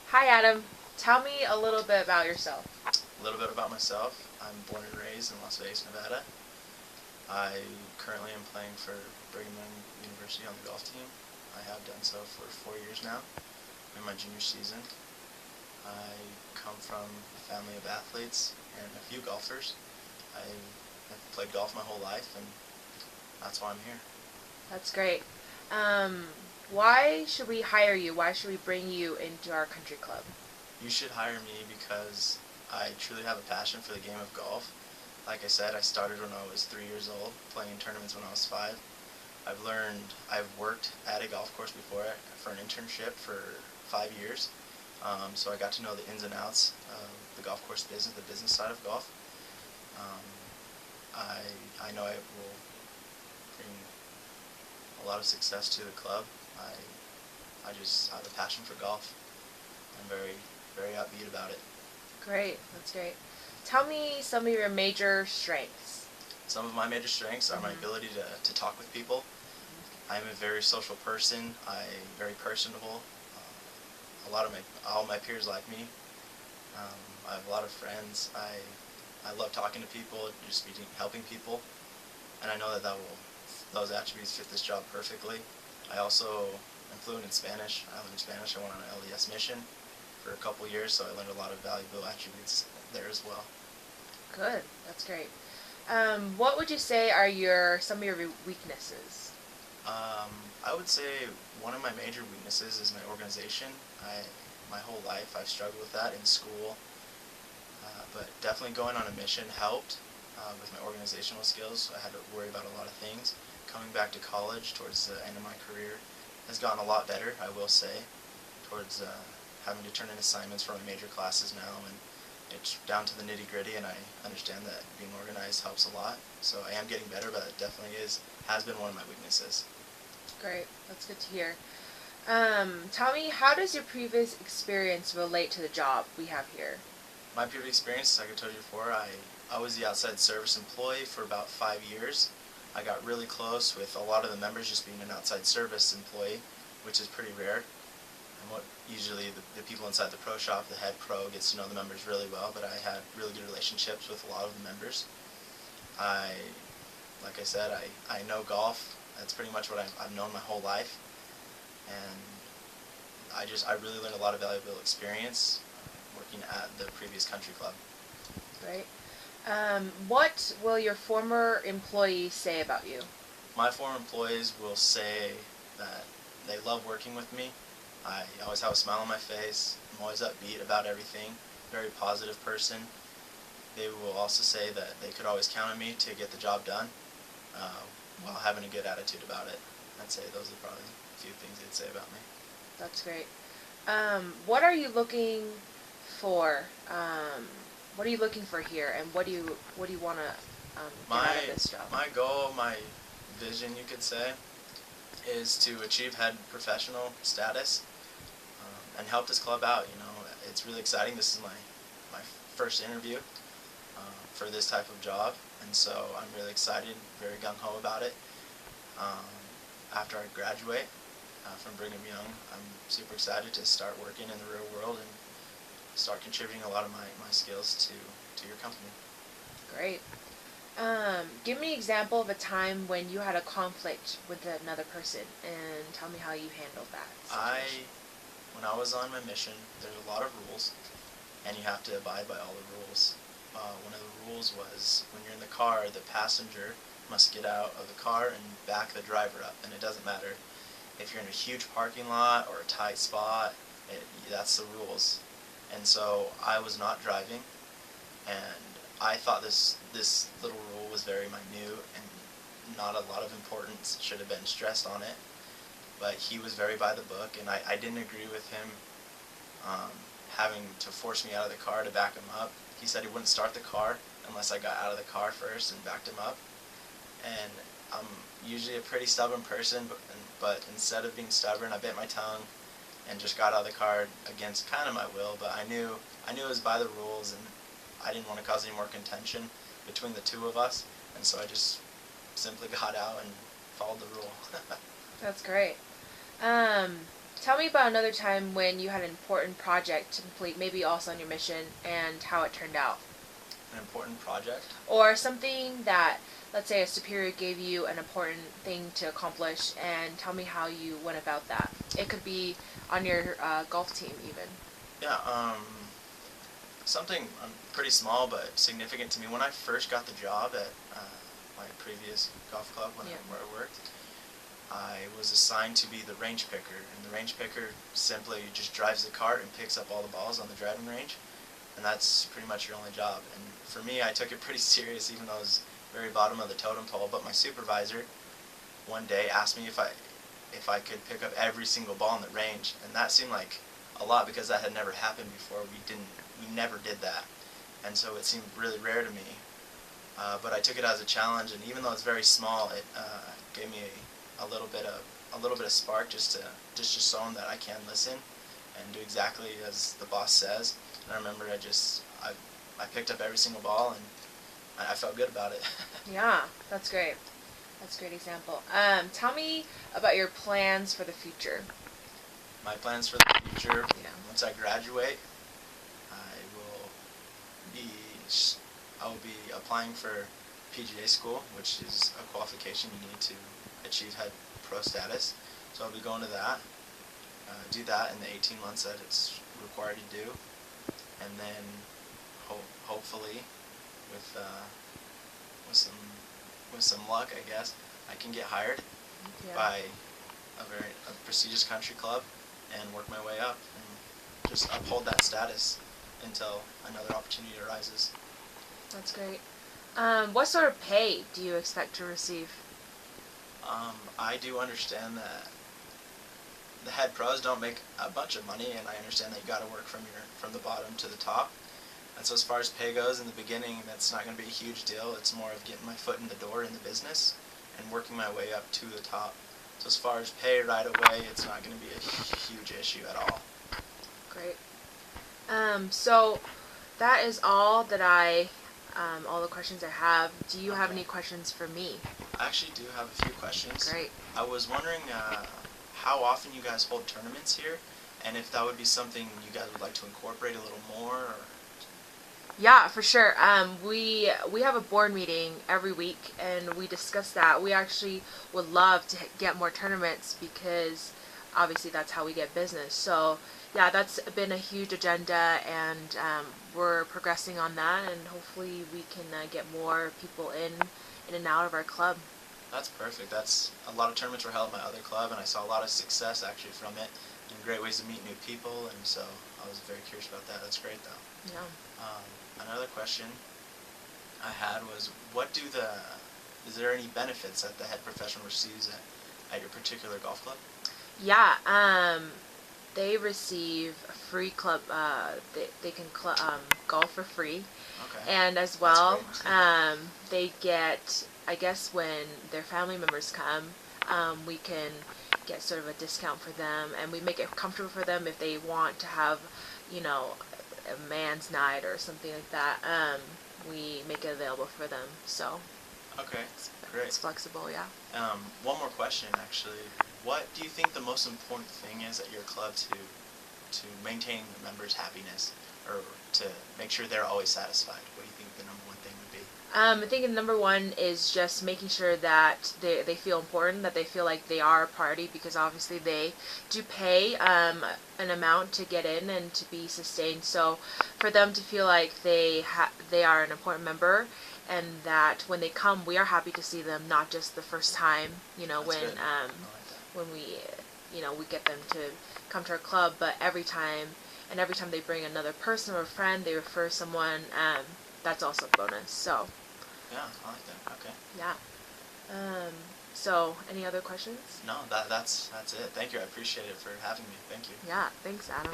Hi, Adam. Tell me a little bit about yourself. A little bit about myself. I'm born and raised in Las Vegas, Nevada. I currently am playing for Brigham Young University on the golf team. I have done so for 4 years now. I'm in my junior season. I come from a family of athletes and a few golfers. I've played golf my whole life, and that's why I'm here. That's great. Um, why should we hire you? Why should we bring you into our country club? You should hire me because I truly have a passion for the game of golf. Like I said, I started when I was 3 years old, playing in tournaments when I was 5. I've worked at a golf course before for an internship for 5 years. So I got to know the ins and outs of the golf course business, the business side of golf. Um, I know it will bring a lot of success to the club. I have a passion for golf. I'm very upbeat about it. Great. That's great. Tell me some of your major strengths. Some of my major strengths are my ability to talk with people. I'm a very social person. I'm very personable. All my peers like me. I have a lot of friends. I love talking to people, just helping people, and I know those attributes fit this job perfectly. I also am fluent in Spanish. I live in Spanish. I went on an LDS mission for a couple years, so I learned a lot of valuable attributes there as well. Good. That's great. What would you say are some of your weaknesses? I would say one of my major weaknesses is my organization. My whole life I've struggled with that in school, but definitely going on a mission helped with my organizational skills. I had to worry about a lot of things. Coming back to college towards the end of my career has gotten a lot better, I will say, towards having to turn in assignments for my major classes now, and it's down to the nitty-gritty, and I understand that being organized helps a lot. So I am getting better, but it definitely has been one of my weaknesses. Great. That's good to hear. Tell me, how does your previous experience relate to the job we have here? My previous experience, like I told you before, I was the outside service employee for about 5 years. I got really close with a lot of the members just being an outside service employee, which is pretty rare. And what usually the people inside the pro shop, the head pro, gets to know the members really well, but I had really good relationships with a lot of the members. I, like I said, I know golf. That's pretty much what I've known my whole life, and I really learned a lot of valuable experience working at the previous country club. Right. What will your former employees say about you? My former employees will say that they love working with me. I always have a smile on my face. I'm always upbeat about everything. Very positive person. They will also say that they could always count on me to get the job done while having a good attitude about it. I'd say those are probably a few things they'd say about me. That's great. What are you looking for? What are you looking for here, and what do you want to get My out of this job? my goal, my vision, you could say, is to achieve head professional status and help this club out. You know, it's really exciting. This is my first interview for this type of job, and so I'm really excited, very gung-ho about it. Um, After I graduate from Brigham Young, I'm super excited to start working in the real world and start contributing a lot of my skills to your company. Great. Give me an example of a time when you had a conflict with another person, and tell me how you handled that situation. When I was on my mission, there's a lot of rules, and you have to abide by all the rules. One of the rules was when you're in the car, the passenger must get out of the car and back the driver up, and it doesn't matter if you're in a huge parking lot or a tight spot. That's the rules. And so I was not driving, and I thought this little rule was very minute and not a lot of importance should have been stressed on it. But he was very by the book, and I didn't agree with him having to force me out of the car to back him up. He said he wouldn't start the car unless I got out of the car first and backed him up. And I'm usually a pretty stubborn person, but instead of being stubborn, I bit my tongue and just got out of the car against kind of my will. But I knew it was by the rules, and I didn't want to cause any more contention between the two of us, and so I just simply got out and followed the rule. That's great. Um, Tell me about another time when you had an important project to complete, maybe also on your mission, and how it turned out. An important project? Or something that, let's say, a superior gave you an important thing to accomplish, and tell me how you went about that. It could be on your golf team, even. Yeah, something pretty small but significant to me. When I first got the job at my previous golf club where I worked, I was assigned to be the range picker, and the range picker simply just drives the cart and picks up all the balls on the driving range, and that's pretty much your only job. And for me, I took it pretty serious, even though I was very bottom of the totem pole. But my supervisor one day asked me if I could pick up every single ball in the range, and that seemed like a lot because that had never happened before. We never did that, and so it seemed really rare to me. But I took it as a challenge, and even though it's very small, it gave me a little bit of spark just to show them that I can listen and do exactly as the boss says. And I remember I picked up every single ball, and I felt good about it. Yeah, that's great. That's a great example. Tell me about your plans for the future. My plans for the future, once I graduate, I will be applying for PGA school, which is a qualification you need to achieve head pro status. So I'll be going to that, do that in the 18 months that it's required to do, and then hopefully with some luck, I guess, I can get hired by a prestigious country club and work my way up and just uphold that status until another opportunity arises. That's great. What sort of pay do you expect to receive? I do understand that the head pros don't make a bunch of money, and I understand that you got to work from the bottom to the top. And so as far as pay goes, in the beginning, that's not going to be a huge deal. It's more of getting my foot in the door in the business and working my way up to the top. So as far as pay right away, it's not going to be a huge issue at all. Great. So that is all that all the questions I have. Do you have any questions for me? I actually do have a few questions. Great. I was wondering how often you guys hold tournaments here, and if that would be something you guys would like to incorporate a little more. Or... Yeah, for sure. We have a board meeting every week, and we discuss that. We actually would love to get more tournaments because obviously that's how we get business. So yeah, that's been a huge agenda, and we're progressing on that, and hopefully we can get more people in and out of our club. That's perfect. That's a lot of tournaments were held at my other club, and I saw a lot of success actually from it, and great ways to meet new people, and so I was very curious about that. That's great, though. Yeah. Another question I had was, is there any benefits that the head professional receives at your particular golf club? Yeah, they receive a free club, they can golf for free. Okay. And as well, they get, I guess when their family members come, we can get sort of a discount for them, and we make it comfortable for them if they want to have, a man's night or something like that. We make it available for them, so. Okay, great. It's flexible, yeah. One more question, actually. What do you think the most important thing is at your club to maintain the members' happiness, or to make sure they're always satisfied? What do you think the number one thing would be? I think the number one is just making sure that they feel important, that they feel like they are a party, because obviously they do pay an amount to get in and to be sustained. So for them to feel like they are an important member, and that when they come, we are happy to see them, not just the first time, when we get them to come to our club, but every time they bring another person or a friend, they refer someone, that's also a bonus. So yeah, I like that. Okay. Yeah. So any other questions? No, that's it. Thank you. I appreciate it for having me. Thank you. Yeah, thanks, Adam.